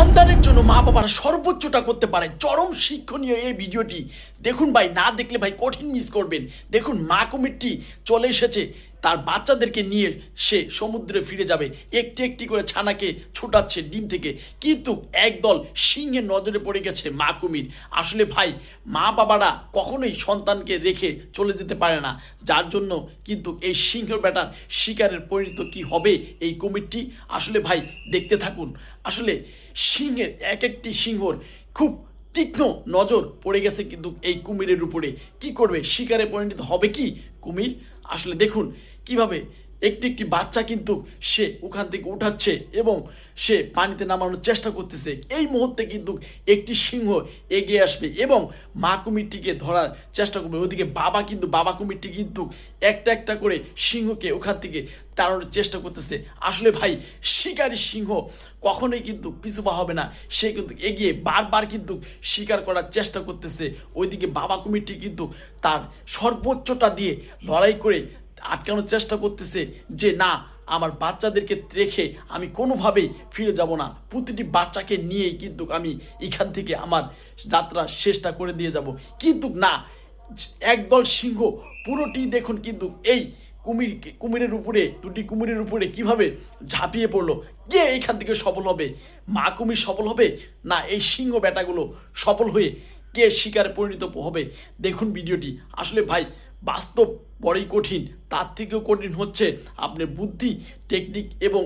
সন্তানের জন্য মা বাবারা সর্বোচ্চটা করতে পারে। চরম শিক্ষণীয় এই ভিডিওটি দেখুন ভাই, না দেখলে ভাই কঠিন মিস করবেন। দেখুন মা কুমিরটি চলে এসেছে, তার বাচ্চাদেরকে নিয়ে সে সমুদ্রে ফিরে যাবে। একটি একটি করে ছানাকে ছোটাচ্ছে ডিম থেকে, কিন্তু একদল সিংহের নজরে পড়ে গেছে মা কুমির। আসলে ভাই মা বাবারা কখনোই সন্তানকে রেখে চলে যেতে পারে না, যার জন্য কিন্তু এই সিংহ বেটার শিকারের পরিণত কি হবে এই কুমিরটি আসলে ভাই দেখতে থাকুন। আসলে সিংহের এক একটি সিংহর খুব তীক্ষ্ণ নজর পড়ে গেছে কিন্তু এই কুমিরের উপরে। কি করবে, শিকারে পরিণত হবে কি কুমির? আসলে দেখুন কিভাবে একটি একটি বাচ্চা কিন্তু সে ওখান থেকে উঠাচ্ছে এবং সে পানিতে নামানোর চেষ্টা করতেছে। এই মুহূর্তে কিন্তু একটি সিংহ এগিয়ে আসবে এবং মা কুমিরটিকে ধরার চেষ্টা করবে। ওদিকে বাবা কুমিরটি কিন্তু একটা একটা করে সিংহকে ওখান থেকে তাড়ানোর চেষ্টা করতেছে। আসলে ভাই শিকারী সিংহ কখনোই কিন্তু পিছু পা হবে না, সে কিন্তু এগিয়ে বারবার কিন্তু শিকার করার চেষ্টা করতেছে। ওইদিকে বাবা কুমিরটি কিন্তু তার সর্বোচ্চটা দিয়ে লড়াই করে আটকানোর চেষ্টা করতেছে যে না, আমার বাচ্চাদেরকে রেখে আমি কোনোভাবেই ফিরে যাব না, প্রতিটি বাচ্চাকে নিয়েই কিন্তু আমি এখান থেকে আমার যাত্রা শেষটা করে দিয়ে যাব। কিন্তু না, একদল সিংহ পুরোটি দেখুন কিন্তু এই কুমিরের উপরে, দুটি কুমিরের উপরে কিভাবে ঝাঁপিয়ে পড়লো। কে এখান থেকে সফল হবে? মা কুমির সফল হবে না এই সিংহ বেটাগুলো সফল হয়ে কে শিকারে পরিণত হবে? দেখুন ভিডিওটি। আসলে ভাই বাস্তব বড়ই কঠিন, তার থেকেও কঠিন হচ্ছে আপনার বুদ্ধি, টেকনিক এবং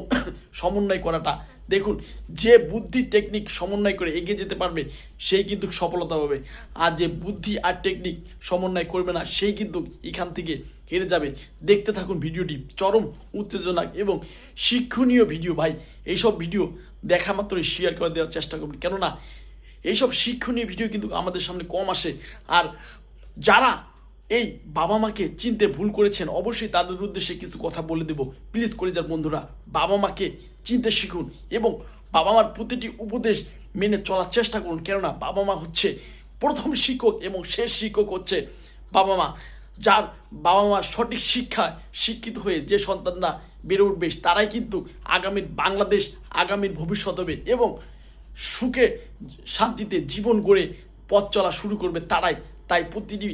সমন্বয় করাটা। দেখুন যে বুদ্ধি টেকনিক সমন্বয় করে এগিয়ে যেতে পারবে সেই কিন্তু সফলতা পাবে, আর যে বুদ্ধি আর টেকনিক সমন্বয় করবে না সেই কিন্তু এখান থেকে হেরে যাবে। দেখতে থাকুন ভিডিওটি, চরম উত্তেজনক এবং শিক্ষণীয় ভিডিও ভাই। এইসব ভিডিও দেখা মাত্রই শেয়ার করে দেওয়ার চেষ্টা করবেন, কেননা এইসব শিক্ষণীয় ভিডিও কিন্তু আমাদের সামনে কম আসে। আর যারা এই বাবা মাকে চিনতে ভুল করেছেন অবশ্যই তাদের উদ্দেশ্যে কিছু কথা বলে দেব। প্লিজ কলিজার বন্ধুরা, বাবা মাকে চিনতে শিখুন এবং বাবা মার প্রতিটি উপদেশ মেনে চলার চেষ্টা করুন, কেননা বাবা মা হচ্ছে প্রথম শিক্ষক এবং শেষ শিক্ষক হচ্ছে বাবা মা। যার বাবা মার সঠিক শিক্ষায় শিক্ষিত হয়ে যে সন্তানরা বেড়ে উঠবে তারাই কিন্তু আগামীর বাংলাদেশ, আগামীর ভবিষ্যৎ হবে এবং সুখে শান্তিতে জীবন গড়ে পথ চলা শুরু করবে তারাই। তাই প্রতিটি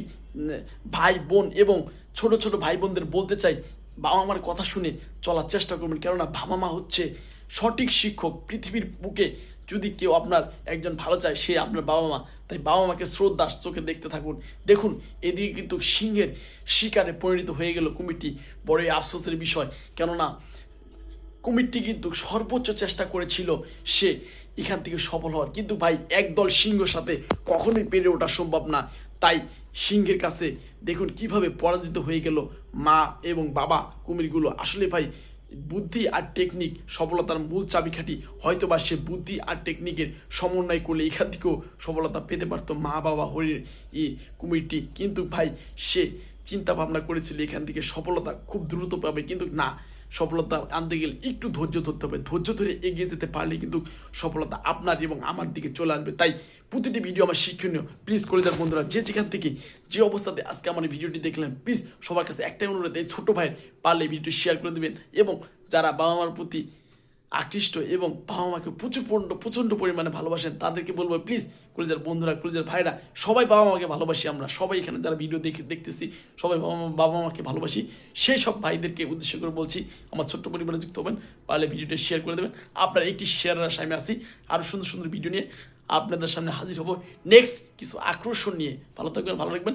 ভাই বোন এবং ছোট ছোট ভাই বোনদের বলতে চাই, বাবা মার কথা শুনে চলার চেষ্টা করবেন, কেননা বাবা মা হচ্ছে সঠিক শিক্ষক। পৃথিবীর বুকে যদি কেউ আপনার একজন ভালো চায় সে আপনার বাবা মা। তাই বাবা মাকে শ্রদ্ধার চোখে দেখতে থাকুন। দেখুন এদিকে কিন্তু সিংহের শিকারে পরিণত হয়ে গেল কুমিরটি, বড়ই আফসোসের বিষয়, কেননা কুমিরটি কিন্তু সর্বোচ্চ চেষ্টা করেছিল সে এখান থেকে সফল হওয়ার, কিন্তু ভাই একদল সিংহের সাথে কখনোই পেরে ওঠা সম্ভব না। তাই সিংহের কাছে দেখুন কিভাবে পরাজিত হয়ে গেল মা এবং বাবা কুমিরগুলো। আসলে ভাই বুদ্ধি আর টেকনিক সফলতার মূল চাবিকাঠি। হয়তো বা সে বুদ্ধি আর টেকনিকের সমন্বয় করলে এখান থেকেও সফলতা পেতে পারতো মা বাবা হরির কুমিরটি, কিন্তু ভাই সে চিন্তা ভাবনা করেছিল এখান থেকে সফলতা খুব দ্রুত পাবে, কিন্তু না, সফলতা আনতে গেলে একটু ধৈর্য ধরতে হবে। ধৈর্য ধরে এগিয়ে যেতে পারলে কিন্তু সফলতা আপনার এবং আমার দিকে চলে আসবে। তাই প্রতিটি ভিডিও আমার শিক্ষণীয়। প্লিজ কলিজার বন্ধুরা, যে যেখান থেকে যে অবস্থাতে আজকে আমার এই ভিডিওটি দেখলেন, প্লিজ সবার কাছে একটাই অনুরোধ, এই ছোটো ভাইয়ের পারলে ভিডিওটি শেয়ার করে দেবেন এবং যারা বাবা মার প্রতি আকৃষ্ট এবং বাবা মাকে প্রচণ্ড পরিমাণে ভালোবাসেন তাদেরকে বলবো, প্লিজ কলেজের বন্ধুরা, কলেজের ভাইরা, সবাই বাবা মাকে ভালোবাসি। আমরা সবাই এখানে যারা ভিডিও দেখতেছি সবাই বাবা মাকে ভালোবাসি। সেই সব ভাইদেরকে উদ্দেশ্য করে বলছি, আমার ছোট্ট পরিবারে যুক্ত হবেন, পারলে ভিডিওটা শেয়ার করে দেবেন। আপনার একটি শেয়ারের আশায় আমি আসি, আরও সুন্দর সুন্দর ভিডিও নিয়ে আপনাদের সামনে হাজির হব নেক্সট কিছু আকর্ষণ নিয়ে। ভালো থাকবেন, ভালো রাখবেন।